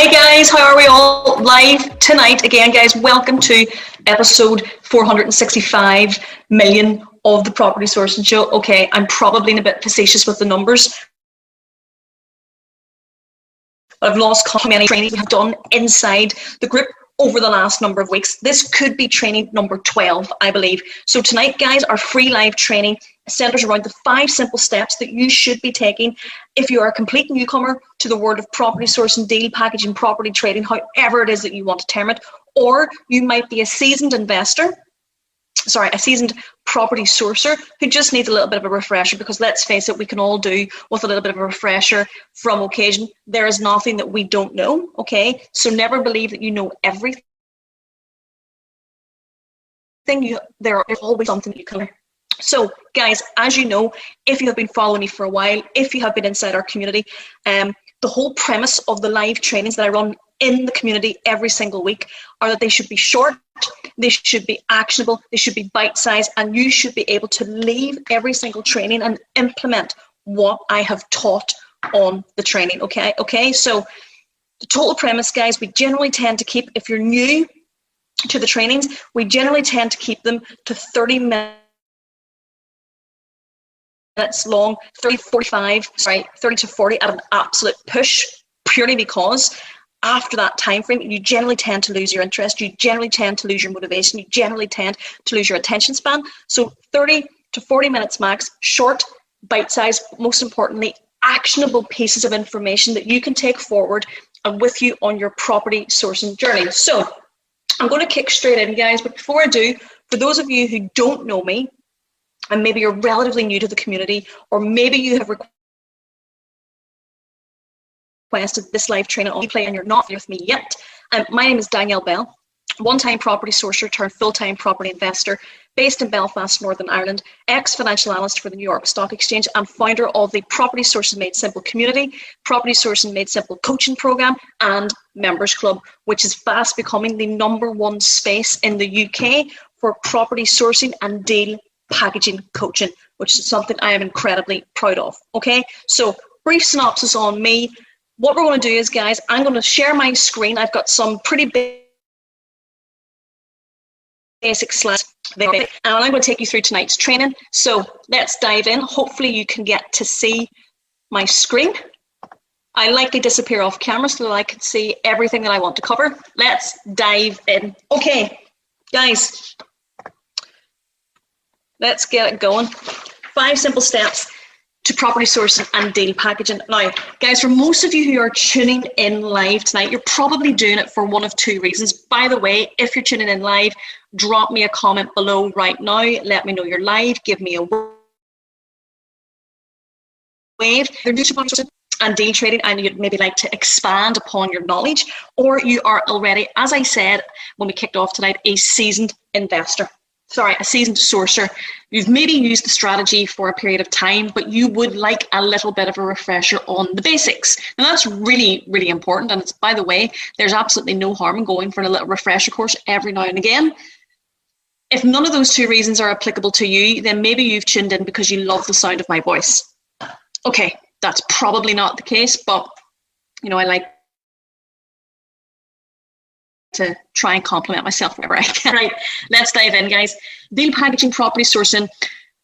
Hi guys, how are we all? Live tonight again, guys. Welcome to episode 465 million of the Property Sourcing Show. Okay, I'm probably a bit facetious with the numbers. I've lost count how many trainings we have done inside the group over the last number of weeks. This could be training number 12, I believe. So tonight, guys, our free live training centers around the 5 simple steps that you should be taking if you are a complete newcomer to the world of property sourcing, deal packaging, property trading, however it is that you want to term it, or you might be a seasoned property sourcer who just needs a little bit of a refresher, because let's face it, we can all do with a little bit of a refresher from occasion. There is nothing that we don't know, okay? So never believe that you know everything. There is always something you can learn. So guys, as you know, if you have been following me for a while, if you have been inside our community, the whole premise of the live trainings that I run in the community every single week are that they should be short, they should be actionable, they should be bite-sized, and you should be able to leave every single training and implement what I have taught on the training, okay? So the total premise, guys, we generally tend to keep, if you're new to the trainings, we generally tend to keep them to 30 minutes long, 30 to 40 at an absolute push, purely because after that time frame, you generally tend to lose your interest, you generally tend to lose your motivation, you generally tend to lose your attention span. So 30 to 40 minutes max, short, bite-sized, most importantly, actionable pieces of information that you can take forward and with you on your property sourcing journey. So I'm going to kick straight in, guys, but before I do, for those of you who don't know me, and maybe you're relatively new to the community, or maybe you have requested this live training on replay and you're not with me yet. My name is Danielle Bell, one-time property sourcer turned full-time property investor based in Belfast, Northern Ireland, ex-financial analyst for the New York Stock Exchange, and founder of the Property Sourcing Made Simple community, Property Sourcing Made Simple coaching program, and members club, which is fast becoming the #1 space in the UK for property sourcing and deal packaging coaching, which is something I am incredibly proud of. Okay, so brief synopsis on me. What we're going to do is, guys, I'm going to share my screen. I've got some pretty basic slides there, and I'm going to take you through tonight's training. So let's dive in. Hopefully you can get to see my screen. I likely disappear off camera so that I can see everything that I want to cover. Let's dive in. Okay, guys, let's get it going. 5 simple steps to property sourcing and deal packaging. Now, guys, for most of you who are tuning in live tonight, you're probably doing it for one of 2 reasons. By the way, if you're tuning in live, drop me a comment below right now. Let me know you're live. Give me a wave. They're new to property sourcing and deal trading, and you'd maybe like to expand upon your knowledge, or you are already, as I said when we kicked off tonight, a seasoned investor. A seasoned sourcer. You've maybe used the strategy for a period of time, but you would like a little bit of a refresher on the basics. And that's really, really important. And it's, by the way, there's absolutely no harm in going for a little refresher course every now and again. If none of those 2 reasons are applicable to you, then maybe you've tuned in because you love the sound of my voice. Okay, that's probably not the case, but I like to try and compliment myself whenever I can. Right, let's dive in, guys. Deal packaging, property sourcing,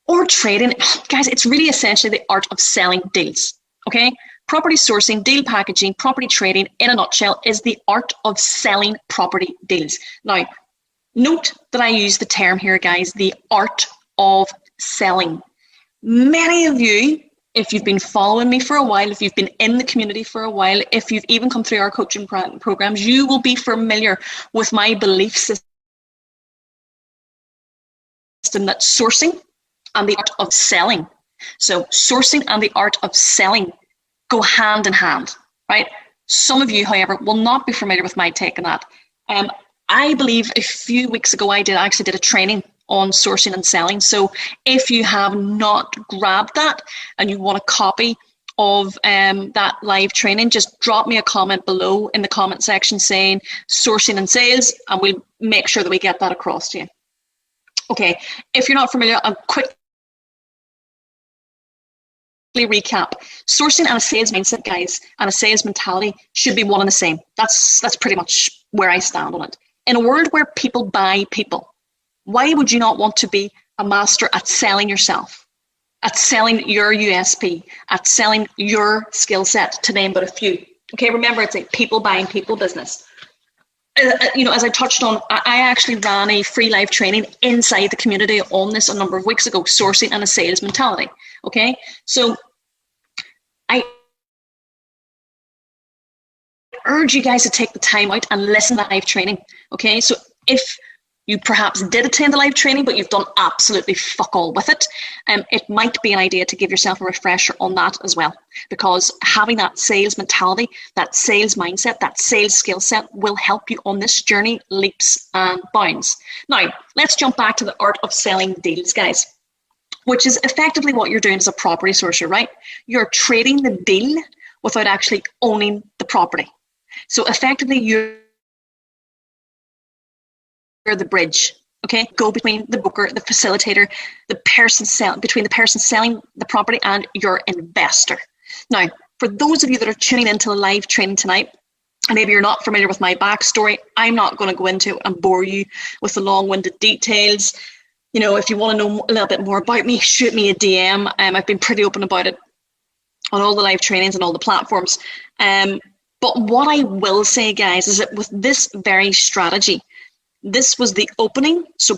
or trading, guys, it's really essentially the art of selling deals, okay? Property sourcing, deal packaging, property trading, in a nutshell, is the art of selling property deals. Now, note that I use the term here, guys, the art of selling. Many of you, if you've been following me for a while, if you've been in the community for a while, if you've even come through our coaching programs, you will be familiar with my belief system that sourcing and the art of selling. So sourcing and the art of selling go hand in hand, right? Some of you, however, will not be familiar with my take on that. I believe a few weeks ago, I actually did a training on sourcing and selling. So if you have not grabbed that and you want a copy of that live training, just drop me a comment below in the comment section saying sourcing and sales, and we'll make sure that we get that across to you. Okay, if you're not familiar, I'll quickly recap. Sourcing and a sales mindset, guys, and a sales mentality should be one and the same. That's pretty much where I stand on it. In a world where people buy people, why would you not want to be a master at selling yourself, at selling your USP, at selling your skill set, to name but a few? Okay, remember, it's a people buying people business. As I touched on, I actually ran a free live training inside the community on this a number of weeks ago, sourcing and a sales mentality. Okay, so I urge you guys to take the time out and listen to that live training. Okay, so if you perhaps did attend the live training, but you've done absolutely fuck all with it, it might be an idea to give yourself a refresher on that as well, because having that sales mentality, that sales mindset, that sales skill set will help you on this journey leaps and bounds. Now, let's jump back to the art of selling deals, guys, which is effectively what you're doing as a property sourcer, right? You're trading the deal without actually owning the property. So effectively, you're the bridge, okay? Go between the broker, the facilitator, between the person selling the property and your investor. Now, for those of you that are tuning into the live training tonight, and maybe you're not familiar with my backstory, I'm not going to go into it and bore you with the long-winded details. If you want to know a little bit more about me, shoot me a DM. I've been pretty open about it on all the live trainings and all the platforms. But what I will say, guys, is that with this very strategy, this was the opening. So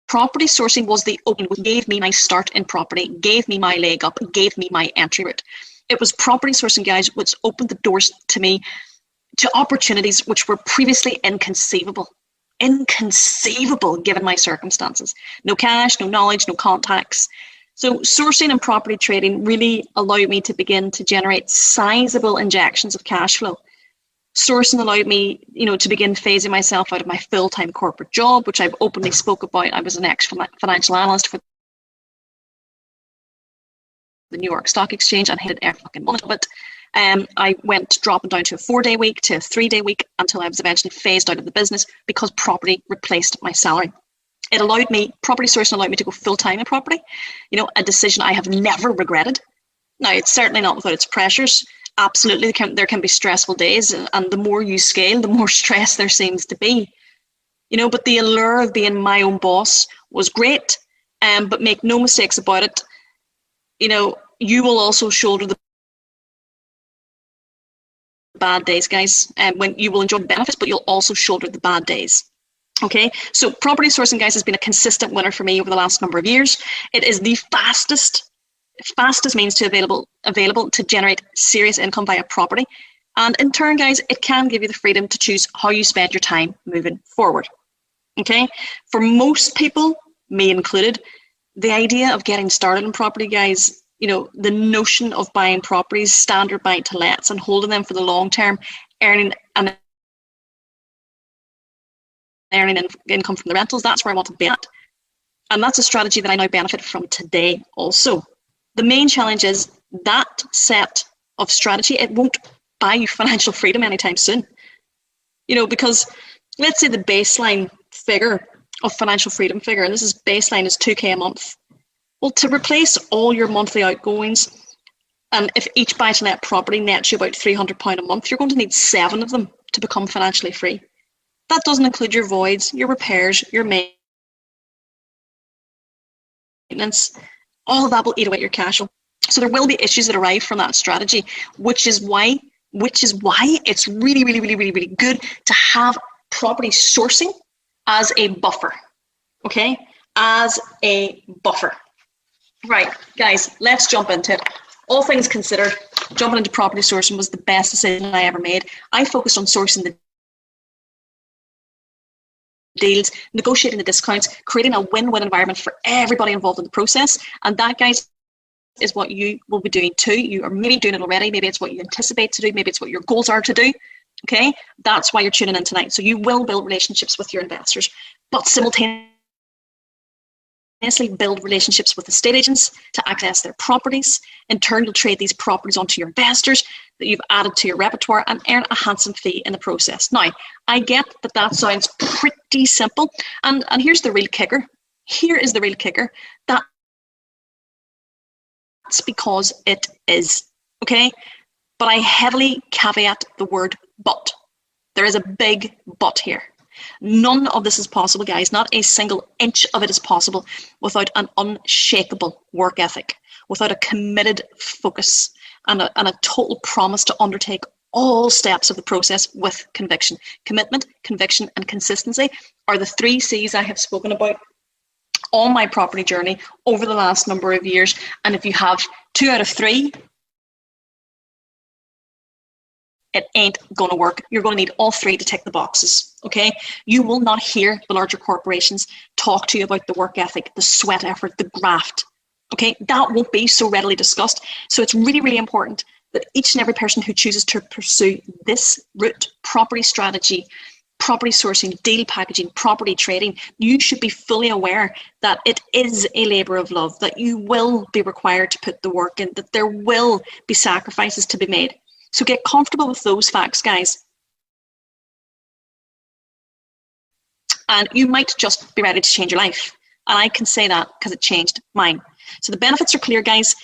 property sourcing was the opening, which gave me my start in property, gave me my leg up, gave me my entry route. It was property sourcing, guys, which opened the doors to me to opportunities which were previously inconceivable given my circumstances. No cash, no knowledge, no contacts. So sourcing and property trading really allowed me to begin to generate sizable injections of cash flow. Sourcing allowed me, to begin phasing myself out of my full-time corporate job, which I've openly spoke about. I was an ex-financial analyst for the New York Stock Exchange and hated every fucking moment of it. I went dropping down to a 4-day week to a 3-day week until I was eventually phased out of the business because property replaced my salary. Property sourcing allowed me to go full-time in property, a decision I have never regretted. Now, it's certainly not without its pressures. Absolutely, there can be stressful days, and the more you scale, the more stress there seems to be. But the allure of being my own boss was great, but make no mistakes about it, you will also shoulder the bad days, guys, and when you will enjoy the benefits, but you'll also shoulder the bad days. Okay, so property sourcing, guys, has been a consistent winner for me over the last number of years. It is the fastest means to available to generate serious income via property. And in turn, guys, it can give you the freedom to choose how you spend your time moving forward. Okay, for most people, me included, the idea of getting started in property, guys, the notion of buying properties, standard buy to lets, and holding them for the long term, earning income from the rentals, that's where I want to be at. And that's a strategy that I now benefit from today also. The main challenge is that set of strategy, it won't buy you financial freedom anytime soon. Because let's say the baseline figure of financial freedom figure, and this is baseline is $2,000 a month. Well, to replace all your monthly outgoings, and if each buy-to-let property nets you about £300 a month, you're going to need 7 of them to become financially free. That doesn't include your voids, your repairs, your maintenance. All of that will eat away at your cash flow. So there will be issues that arise from that strategy, which is why it's really, really, really, really, really good to have property sourcing as a buffer. Okay, as a buffer. Right, guys, let's jump into it. All things considered, jumping into property sourcing was the best decision I ever made. I focused on sourcing the deals, negotiating the discounts, creating a win-win environment for everybody involved in the process. And that, guys, is what you will be doing too. You are maybe doing it already. Maybe it's what you anticipate to do. Maybe it's what your goals are to do. Okay, that's why you're tuning in tonight. So you will build relationships with your investors, but simultaneously build relationships with estate agents to access their properties. In turn, you'll trade these properties onto your investors that you've added to your repertoire and earn a handsome fee in the process. Now, I get that sounds pretty simple. And here's the real kicker. Here is the real kicker. That that's because it is, okay? But I heavily caveat the word but. There is a big but here. None of this is possible, guys. Not a single inch of it is possible without an unshakable work ethic, without a committed focus and a total promise to undertake all steps of the process with conviction. Commitment, conviction, and consistency are the 3 C's I have spoken about on my property journey over the last number of years. And if you have 2 out of 3, it ain't going to work. You're going to need all 3 to tick the boxes, okay? You will not hear the larger corporations talk to you about the work ethic, the sweat effort, the graft, okay? That won't be so readily discussed. So it's really, really important that each and every person who chooses to pursue this route, property strategy, property sourcing, deal packaging, property trading, you should be fully aware that it is a labor of love, that you will be required to put the work in, that there will be sacrifices to be made. So get comfortable with those facts, guys. And you might just be ready to change your life. And I can say that because it changed mine. So the benefits are clear, guys.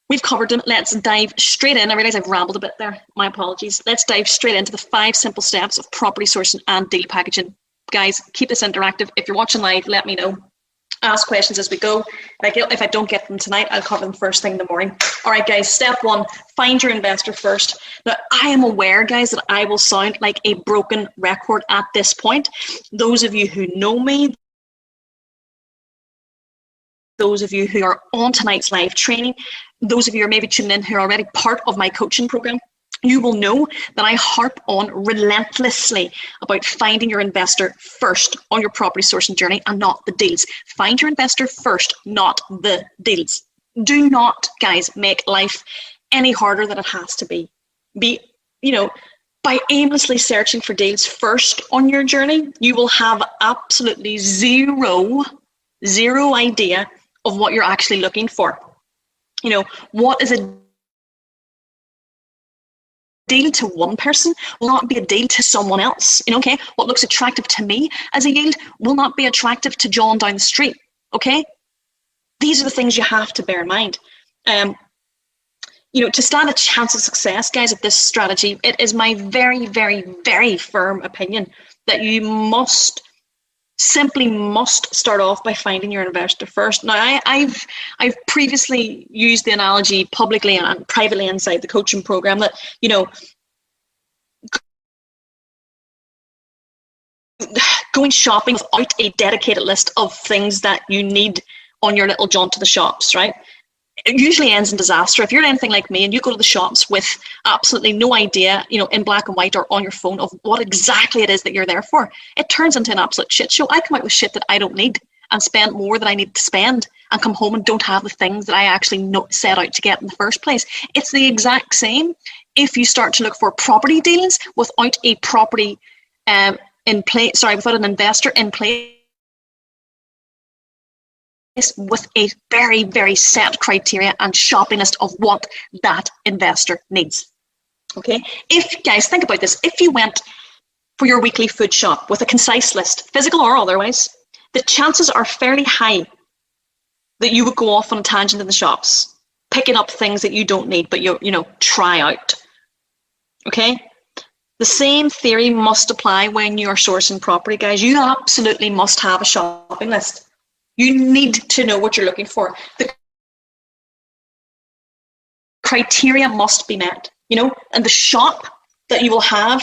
We've covered them. Let's dive straight in. I realize I've rambled a bit there. My apologies. Let's dive straight into the 5 simple steps of property sourcing and deal packaging. Guys, keep this interactive. If you're watching live, let me know. Ask questions as we go. If I don't get them tonight, I'll cover them first thing in the morning. All right, guys, step 1, find your investor first. Now, I am aware, guys, that I will sound like a broken record at this point. Those of you who know me, those of you who are on tonight's live training, those of you who are maybe tuning in who are already part of my coaching program, you will know that I harp on relentlessly about finding your investor first on your property sourcing journey and not the deals. Find your investor first, not the deals. Do not, guys, make life any harder than it has to be. By aimlessly searching for deals first on your journey, you will have absolutely zero idea of what you're actually looking for. What is a deal to one person will not be a deal to someone else. Okay, what looks attractive to me as a yield will not be attractive to John down the street. Okay, these are the things you have to bear in mind. To stand a chance of success, guys, of this strategy, it is my very, very, very firm opinion that you simply must start off by finding your investor first. Now, I've previously used the analogy publicly and privately inside the coaching program that, going shopping without a dedicated list of things that you need on your little jaunt to the shops, right? It usually ends in disaster. If you're anything like me and you go to the shops with absolutely no idea, in black and white or on your phone of what exactly it is that you're there for, it turns into an absolute shit show. I come out with shit that I don't need and spend more than I need to spend and come home and don't have the things that I actually set out to get in the first place. It's the exact same if you start to look for property deals without a property without an investor in place, with a very, very set criteria and shopping list of what that investor needs. Okay, guys, think about this. If you went for your weekly food shop with a concise list, physical or otherwise, the chances are fairly high that you would go off on a tangent in the shops, picking up things that you don't need, but you try out. Okay, the same theory must apply when you are sourcing property, guys. You absolutely must have a shopping list. You need to know what you're looking for. The criteria must be met, and the shop that you will have,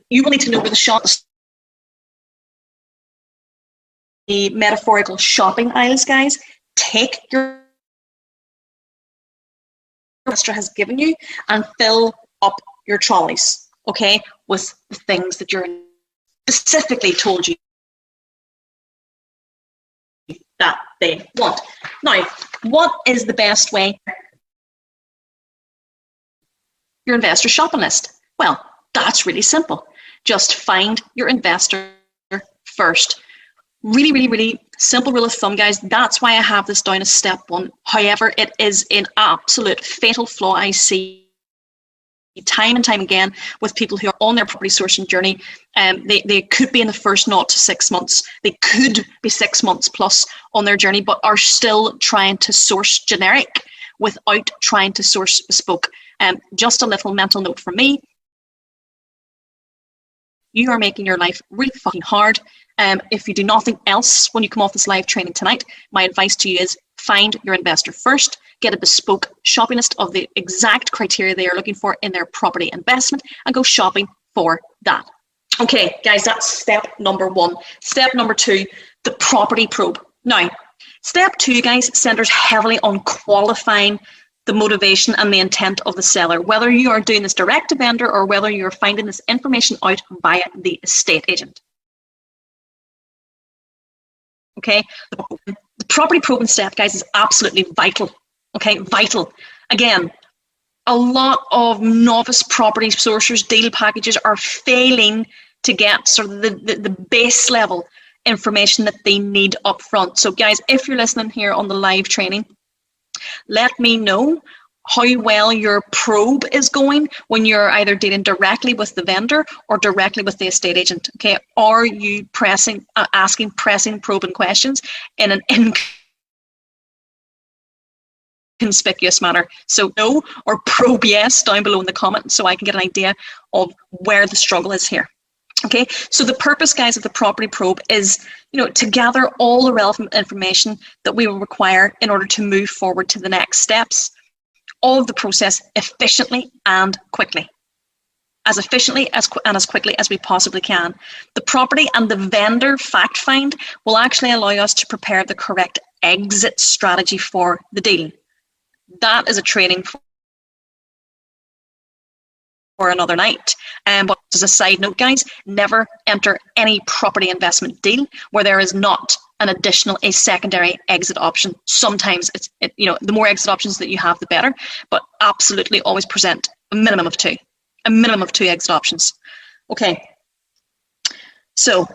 you will need to know where the shop, the metaphorical shopping aisles, guys. Take your investor has given you and fill up your trolleys, okay, with the things that you're specifically told you that they want. Now, what is the best way? Your investor shopping list. Well, that's really simple. Just find your investor first. Really, really, really simple rule of thumb, guys. That's why I have this down as step 1. However, it is an absolute fatal flaw I see time and time again with people who are on their property sourcing journey. They could be in the first 0 to 6 months. They could be 6 months plus on their journey, but are still trying to source generic without trying to source bespoke. Just a little mental note from me. You are making your life really fucking hard. If you do nothing else when you come off this live training tonight, my advice to you is find your investor first, get a bespoke shopping list of the exact criteria they are looking for in their property investment, and go shopping for that. Okay, guys, that's step number 1. Step number 2, the property probe. Now, step 2, guys, centers heavily on qualifying the motivation and the intent of the seller, whether you are doing this direct to vendor or whether you're finding this information out via the estate agent. Okay, the property probing step, guys, is absolutely vital. Okay, vital. Again, a lot of novice property sourcers, deal packages are failing to get sort of the base level information that they need up front. So guys, if you're listening here on the live training, let me know how well your probe is going when you're either dealing directly with the vendor or directly with the estate agent. Okay, are you asking pressing probing questions in an inconspicuous manner? So no or probe yes down below in the comments so I can get an idea of where the struggle is here. Okay, so the purpose, guys, of the property probe is, to gather all the relevant information that we will require in order to move forward to the next steps of the process efficiently and quickly. As efficiently and as quickly as we possibly can. The property and the vendor fact find will actually allow us to prepare the correct exit strategy for the deal. That is a training for another night. But as a side note, guys, never enter any property investment deal where there is not a secondary exit option. Sometimes the more exit options that you have, the better, but absolutely always present a minimum of 2 exit options. Okay, so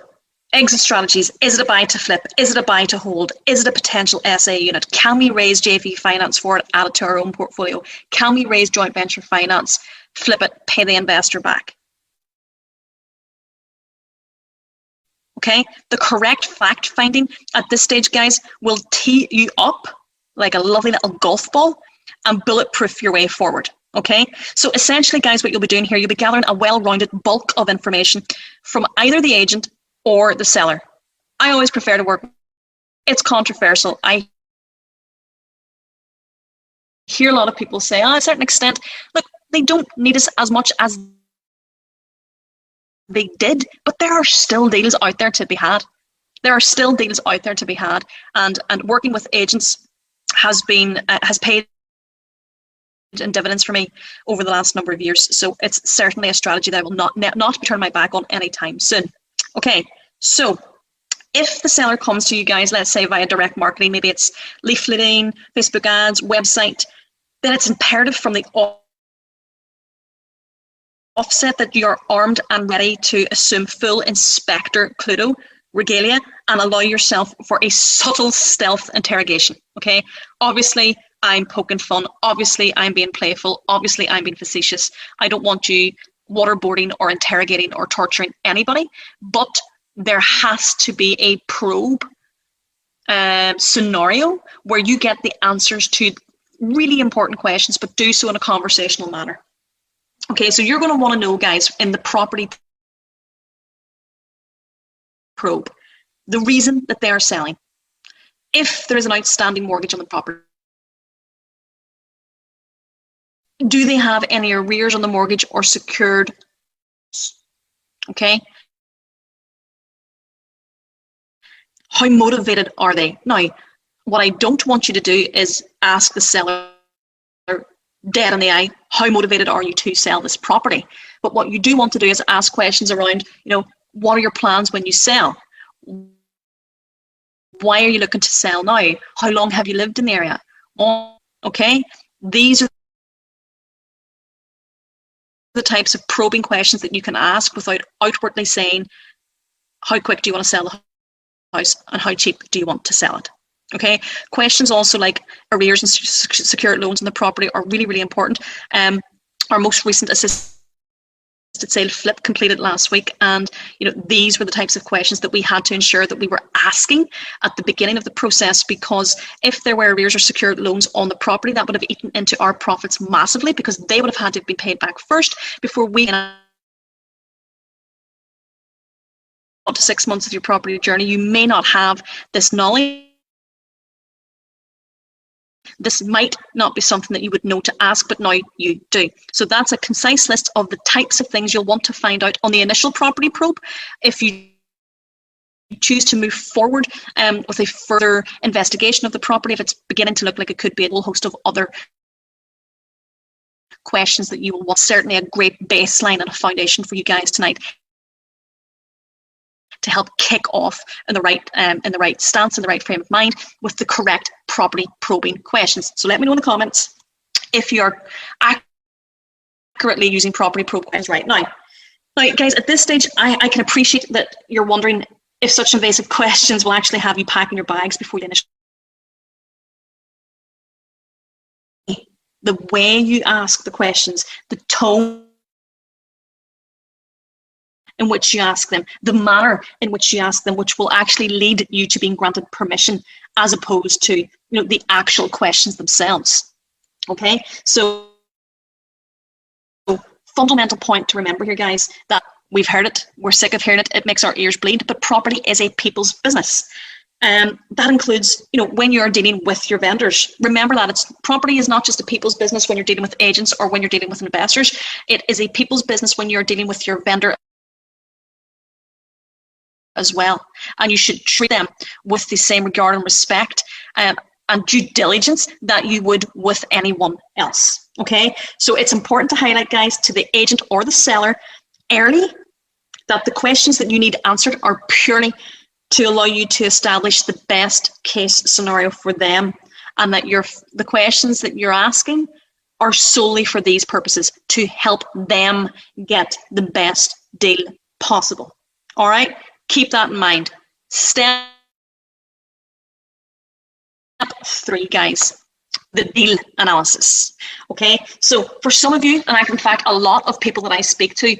exit strategies. Is it a buy to flip? Is it a buy to hold? Is it a potential SA unit? Can we raise JV finance for it, add it to our own portfolio? Can we raise joint venture finance, flip it, pay the investor back? Okay, the correct fact finding at this stage, guys, will tee you up like a lovely little golf ball and bulletproof your way forward. Okay, so essentially, guys, what you'll be doing here, you'll be gathering a well-rounded bulk of information from either the agent or the seller. I always prefer to work. It's controversial. I hear a lot of people say, to a certain extent, look, they don't need us as much as they did, but there are still deals out there to be had. And working with agents has paid in dividends for me over the last number of years. So it's certainly a strategy that I will not be turning my back on anytime soon. Okay, so if the seller comes to you guys, let's say via direct marketing, maybe it's leafleting, Facebook ads, website, then it's imperative from the offset that you are armed and ready to assume full Inspector Cluedo regalia and allow yourself for a subtle stealth interrogation. Okay, obviously I'm poking fun, obviously I'm being playful, obviously I'm being facetious. I don't want you waterboarding or interrogating or torturing anybody, but there has to be a probe scenario where you get the answers to really important questions, but do so in a conversational manner. Okay, so you're going to want to know, guys, in the property probe, the reason that they are selling. If there is an outstanding mortgage on the property, do they have any arrears on the mortgage or secured? Okay. How motivated are they? Now, what I don't want you to do is ask the seller dead in the eye, how motivated are you to sell this property? But what you do want to do is ask questions around, what are your plans when you sell? Why are you looking to sell now? How long have you lived in the area? Okay, these are the types of probing questions that you can ask without outwardly saying, how quick do you want to sell the house and how cheap do you want to sell it? Okay, questions also like arrears and secured loans on the property are really, really important. our most recent assisted sale flip completed last week, and these were the types of questions that we had to ensure that we were asking at the beginning of the process, because if there were arrears or secured loans on the property, that would have eaten into our profits massively, because they would have had to be paid back first before we to 6 months of your property journey. You may not have this knowledge. This might not be something that you would know to ask, but now you do. So that's a concise list of the types of things you'll want to find out on the initial property probe. If you choose to move forward with a further investigation of the property, if it's beginning to look like it could be a whole host of other questions that you will want, certainly a great baseline and a foundation for you guys tonight to help kick off in the right stance, in the right frame of mind, with the correct property probing questions. So let me know in the comments if you're accurately using property probe questions right now. Now, guys, at this stage, I can appreciate that you're wondering if such invasive questions will actually have you packing your bags before you initially. The way you ask the questions, the tone in which you ask them, the manner in which you ask them, which will actually lead you to being granted permission, as opposed to the actual questions themselves. Okay, so fundamental point to remember here, guys, that we've heard it, we're sick of hearing it, it makes our ears bleed, but property is a people's business. That includes, when you're dealing with your vendors. Remember that property is not just a people's business when you're dealing with agents or when you're dealing with investors. It is a people's business when you're dealing with your vendor as well, and you should treat them with the same regard and respect and due diligence that you would with anyone else. Okay, so it's important to highlight, guys, to the agent or the seller early that the questions that you need answered are purely to allow you to establish the best case scenario for them, and that the questions that you're asking are solely for these purposes, to help them get the best deal possible. All right, keep that in mind. Step 3, guys, the deal analysis. Okay, so for some of you, and in fact a lot of people that I speak to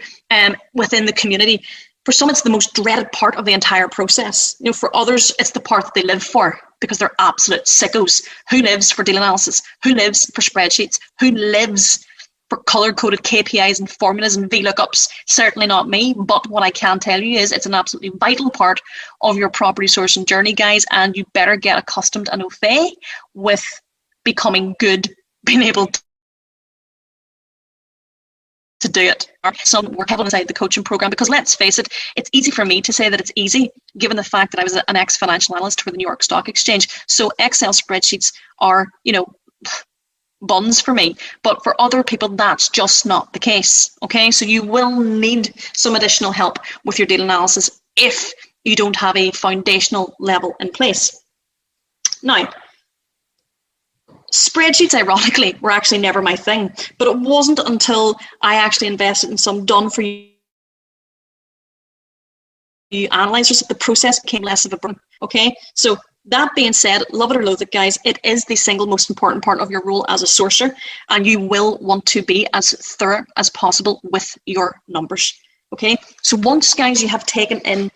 within the community, for some it's the most dreaded part of the entire process. For others it's the part that they live for, because they're absolute sickos. Who lives for deal analysis? Who lives for spreadsheets? Who lives for color-coded KPIs and formulas and VLOOKUPs? Certainly not me, but what I can tell you is it's an absolutely vital part of your property sourcing journey, guys, and you better get accustomed and au fait with becoming good, being able to do it. Some work heavily inside the coaching program, because let's face it, it's easy for me to say that it's easy, given the fact that I was an ex-financial analyst for the New York Stock Exchange. So Excel spreadsheets are, buns for me, but for other people that's just not the case. Okay, so you will need some additional help with your deal analysis if you don't have a foundational level in place. Now, spreadsheets, ironically, were actually never my thing, but it wasn't until I actually invested in some done for you analyzers that the process became less of a burden. Okay, so that being said, love it or loathe it, guys, it is the single most important part of your role as a sourcer, and you will want to be as thorough as possible with your numbers. Okay, so once, guys, you have taken in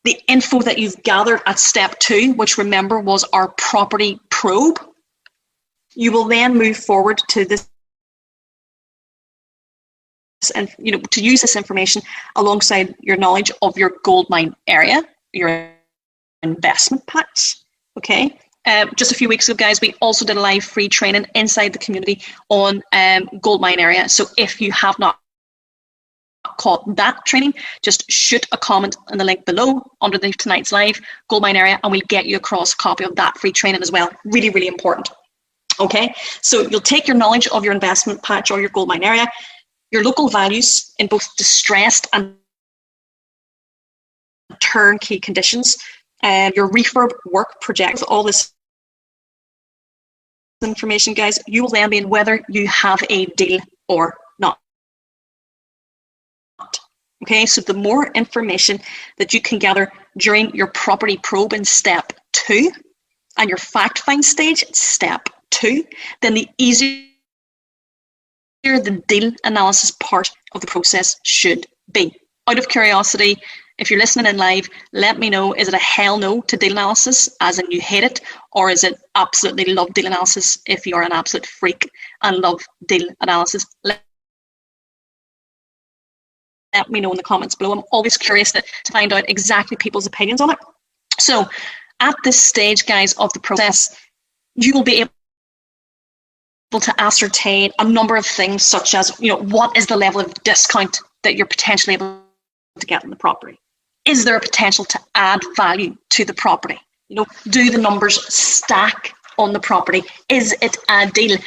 the info that you've gathered at step 2, which remember was our property probe, you will then move forward to this, and to use this information alongside your knowledge of your goldmine area, your investment patch. Okay, just a few weeks ago, guys, we also did a live free training inside the community on goldmine area. So if you have not caught that training, just shoot a comment in the link below under tonight's live goldmine area, and we'll get you across a copy of that free training as well. Really, really important. Okay, so you'll take your knowledge of your investment patch or your goldmine area, your local values in both distressed and turnkey conditions, and your refurb work project. With all this information, guys, you will then be in whether you have a deal or not. Okay, so the more information that you can gather during your property probe in step 2 and your fact find stage, step 2, then the easier the deal analysis part of the process should be. Out of curiosity, if you're listening in live, let me know, is it a hell no to deal analysis, as in you hate it, or is it absolutely love deal analysis if you're an absolute freak and love deal analysis? Let me know in the comments below. I'm always curious to find out exactly people's opinions on it. So at this stage, guys, of the process, you will be able to ascertain a number of things, such as, what is the level of discount that you're potentially able to get on the property? Is there a potential to add value to the property? Do the numbers stack on the property? Is it a deal?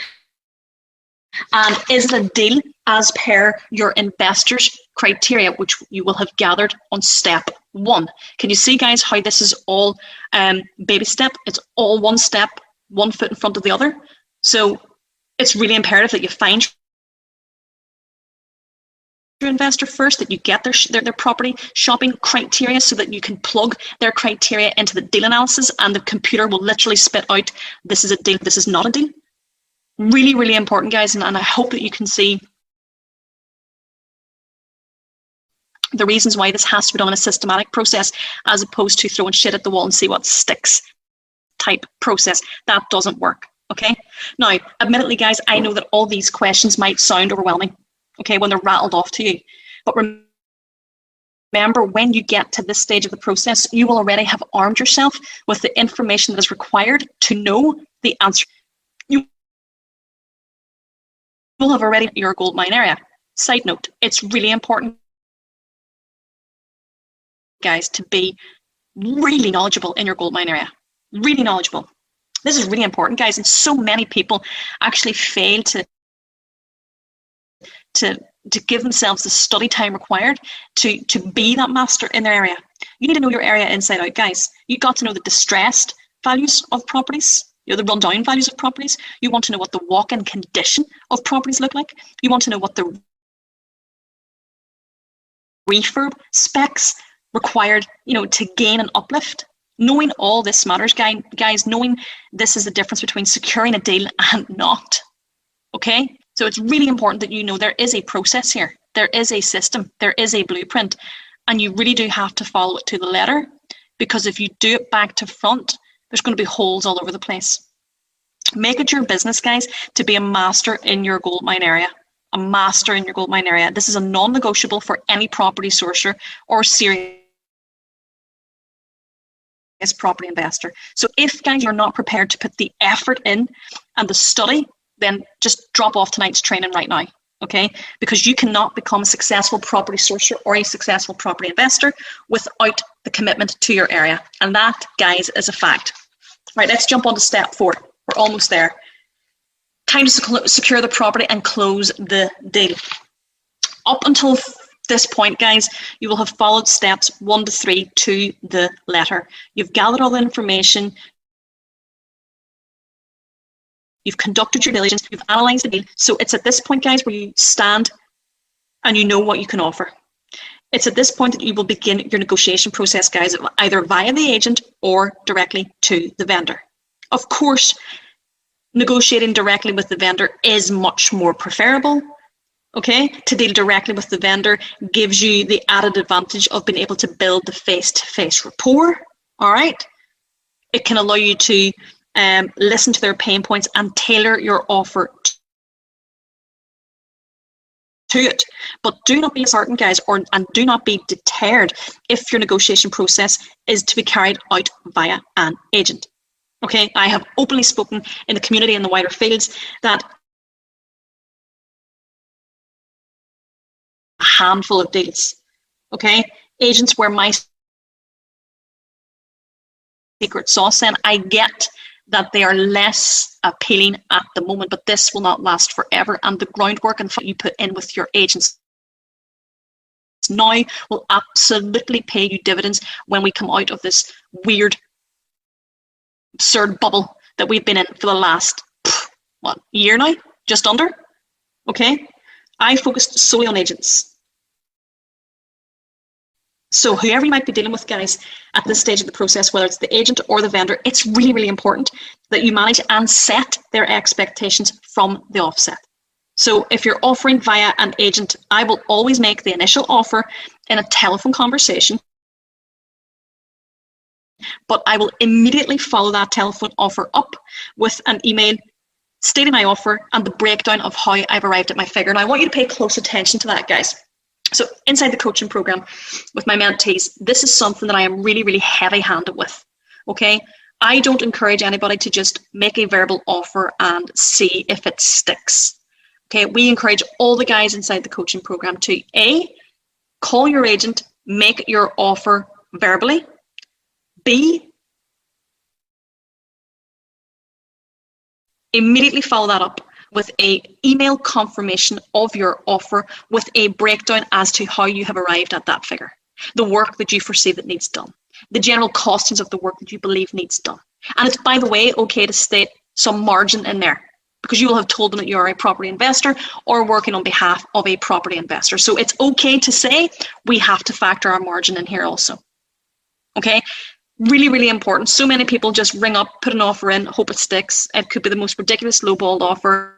And is it a deal as per your investors' criteria, which you will have gathered on step 1? Can you see, guys, how this is all baby step? It's all one step, one foot in front of the other. So it's really imperative that you find your investor first, that you get their property shopping criteria, so that you can plug their criteria into the deal analysis, and the computer will literally spit out, this is a deal, this is not a deal. Really, really important, guys, and I hope that you can see the reasons why this has to be done in a systematic process, as opposed to throwing shit at the wall and see what sticks type process. That doesn't work. Okay. Now, admittedly, guys, I know that all these questions might sound overwhelming, okay, when they're rattled off to you. But remember, when you get to this stage of the process, you will already have armed yourself with the information that is required to know the answer. You will have already your gold mine area. Side note, it's really important, guys, to be really knowledgeable in your gold mine area. Really knowledgeable. This is really important, guys, and so many people actually fail to give themselves the study time required to be that master in their area. You need to know your area inside out, guys. You've got to know the distressed values of properties, the rundown values of properties. You want to know what the walk-in condition of properties look like. You want to know what the refurb specs required, to gain an uplift. Knowing all this matters, guys, knowing this is the difference between securing a deal and not. Okay? So it's really important that you know there is a process here. There is a system. There is a blueprint. And you really do have to follow it to the letter, because if you do it back to front, there's going to be holes all over the place. Make it your business, guys, to be a master in your gold mine area. A master in your gold mine area. This is a non-negotiable for any property sourcer or serious property investor. So if, guys, you're not prepared to put the effort in and the study, then just drop off tonight's training right now, okay? Because you cannot become a successful property sourcer or a successful property investor without the commitment to your area. And that, guys, is a fact. Right, let's jump on to step 4. We're almost there. Time to secure the property and close the deal. Up until this point, guys, you will have followed steps 1 to 3 to the letter. You've gathered all the information. You've conducted your diligence. You've analysed the deal. So it's at this point, guys, where you stand and you know what you can offer. It's at this point that you will begin your negotiation process, guys, either via the agent or directly to the vendor. Of course, negotiating directly with the vendor is much more preferable. Okay, to deal directly with the vendor gives you the added advantage of being able to build the face-to-face rapport. All right, it can allow you to listen to their pain points and tailor your offer to it. But do not be disheartened, guys, and do not be deterred if your negotiation process is to be carried out via an agent. Okay, I have openly spoken in the community and the wider fields that a handful of deals. Okay, agents were my secret sauce, and I get that they are less appealing at the moment, but this will not last forever, and the groundwork and what you put in with your agents now will absolutely pay you dividends when we come out of this weird, absurd bubble that we've been in for the last year now, just under. Okay, I focused solely on agents. So whoever you might be dealing with, guys, at this stage of the process, whether it's the agent or the vendor, it's really, really important that you manage and set their expectations from the offset. So if you're offering via an agent, I will always make the initial offer in a telephone conversation, but I will immediately follow that telephone offer up with an email stating my offer and the breakdown of how I've arrived at my figure. And I want you to pay close attention to that, guys. So inside the coaching program with my mentees, this is something that I am really, really heavy-handed with, okay? I don't encourage anybody to just make a verbal offer and see if it sticks. Okay, we encourage all the guys inside the coaching program to A, call your agent, make your offer verbally. B, immediately follow that up with an email confirmation of your offer with a breakdown as to how you have arrived at that figure, the work that you foresee that needs done, the general costings of the work that you believe needs done. And it's, by the way, okay to state some margin in there, because you will have told them that you are a property investor or working on behalf of a property investor. So it's okay to say we have to factor our margin in here also. Okay, really, really important. So many people just ring up, put an offer in, hope it sticks. It could be the most ridiculous lowballed offer,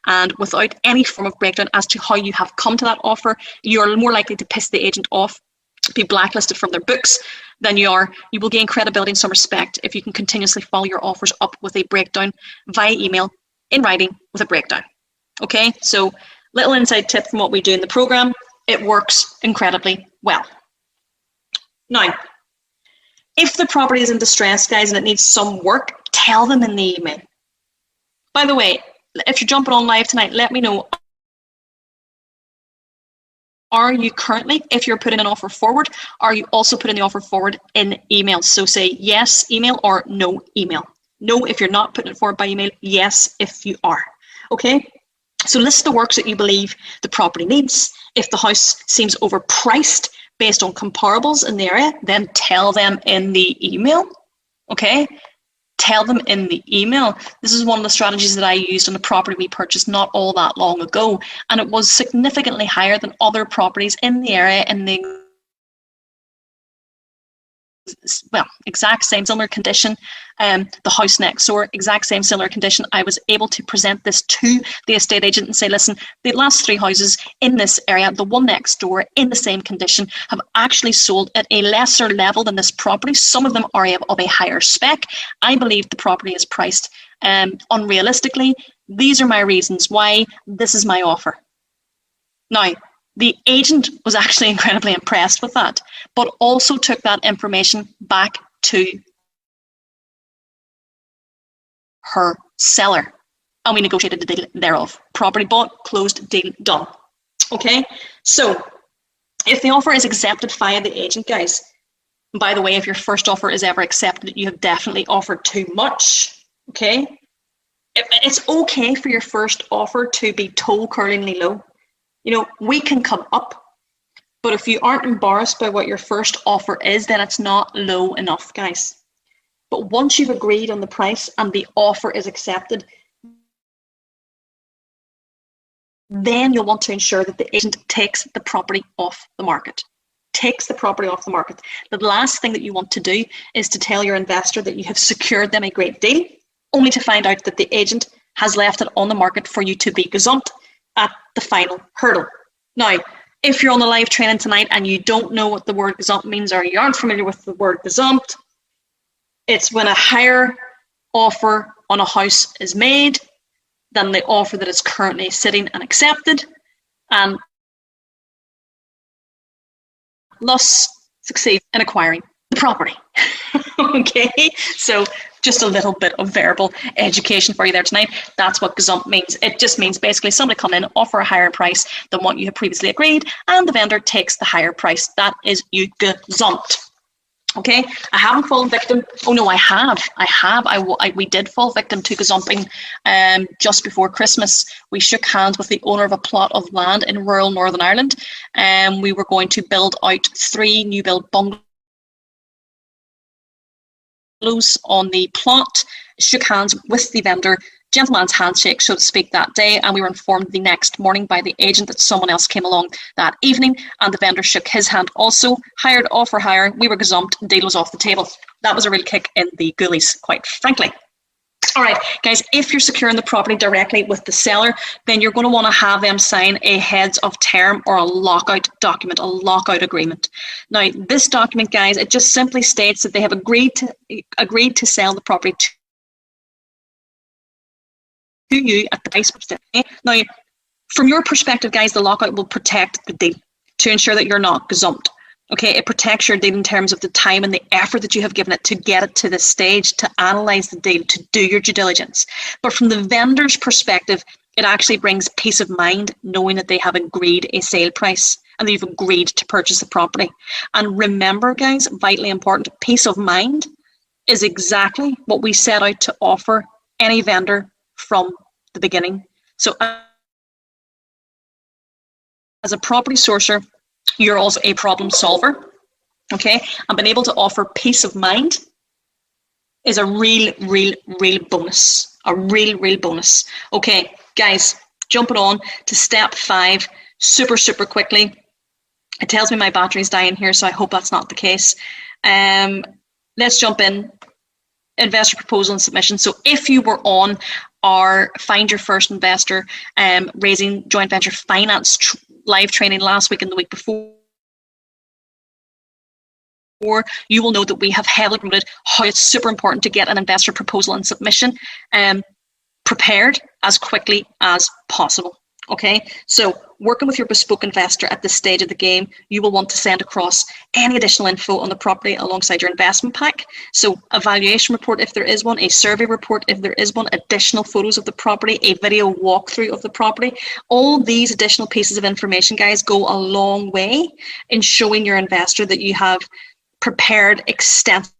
and without any form of breakdown as to how you have come to that offer, you're more likely to piss the agent off, be blacklisted from their books than you are. You will gain credibility and some respect if you can continuously follow your offers up with a breakdown via email, in writing, with a breakdown. Okay, so little inside tip from what we do in the program. It works incredibly well. Now, if the property is in distress, guys, and it needs some work, tell them in the email. By the way, if you're jumping on live tonight, let me know. Are you currently, if you're putting an offer forward, are you also putting the offer forward in email? So say yes email or no email. No if you're not putting it forward by email, yes if you are. Okay, so list the works that you believe the property needs. If the house seems overpriced based on comparables in the area, then tell them in the email. Okay, tell them in the email. This is one of the strategies that I used on a property we purchased not all that long ago, and it was significantly higher than other properties in the area in the exact same similar condition. The house next door, exact same similar condition. I was able to present this to the estate agent and say, listen, the last 3 houses in this area, the one next door in the same condition, have actually sold at a lesser level than this property. Some of them are of a higher spec. I believe the property is priced unrealistically. These are my reasons why. This is my offer. Now, the agent was actually incredibly impressed with that, but also took that information back to her seller, and we negotiated the deal thereof. Property bought, closed, deal done. Okay, so if the offer is accepted via the agent, guys, and by the way, if your first offer is ever accepted, you have definitely offered too much. Okay, it's okay for your first offer to be toe-curlingly low. You know, we can come up, but if you aren't embarrassed by what your first offer is, then it's not low enough, guys. But once you've agreed on the price and the offer is accepted, then you'll want to ensure that the agent takes the property off the market. Takes the property off the market. The last thing that you want to do is to tell your investor that you have secured them a great deal, only to find out that the agent has left it on the market for you to be gazumped at the final hurdle. Now, if you're on the live training tonight and you don't know what the word gazumped means, or you aren't familiar with the word gazumped, it's when a higher offer on a house is made than the offer that is currently sitting and accepted, and thus succeed in acquiring the property. Okay, so just a little bit of verbal education for you there tonight. That's what gazump means. It just means basically somebody come in, offer a higher price than what you have previously agreed, and the vendor takes the higher price. That is you gazumped. Okay, I haven't fallen victim. Oh no, I have. We did fall victim to gazumping just before Christmas. We shook hands with the owner of a plot of land in rural Northern Ireland, and we were going to build out 3 new build bungalows on the plot. Shook hands with the vendor, gentleman's handshake, so to speak, that day, and we were informed the next morning by the agent that someone else came along that evening, and the vendor shook his hand also. Hired, offer higher, we were gazumped, deal was off the table. That was a real kick in the goalies, quite frankly. All right, guys, if you're securing the property directly with the seller, then you're going to want to have them sign a heads of term or a lockout document, a lockout agreement. Now, this document, guys, it just simply states that they have agreed to sell the property to you at the price. Now, from your perspective, guys, the lockout will protect the deal to ensure that you're not gazumped. Okay, it protects your deal in terms of the time and the effort that you have given it to get it to this stage, to analyze the deal, to do your due diligence. But from the vendor's perspective, it actually brings peace of mind knowing that they have agreed a sale price and that you've agreed to purchase the property. And remember, guys, vitally important, peace of mind is exactly what we set out to offer any vendor from the beginning. So as a property sourcer, you're also a problem solver, okay? And being able to offer peace of mind is a real bonus, a real bonus. Okay, guys, jumping on to step 5, super quickly. It tells me my battery's dying here, so I hope that's not the case. Let's jump in. Investor proposal and submission. So if you were on our Find Your First Investor Raising Joint Venture Finance live training last week and the week before, you will know that we have heavily promoted how it's super important to get an investor proposal and submission prepared as quickly as possible. Okay, so working with your bespoke investor at this stage of the game, you will want to send across any additional info on the property alongside your investment pack. So a valuation report if there is one, a survey report if there is one, additional photos of the property, a video walkthrough of the property. All these additional pieces of information, guys, go a long way in showing your investor that you have prepared extensive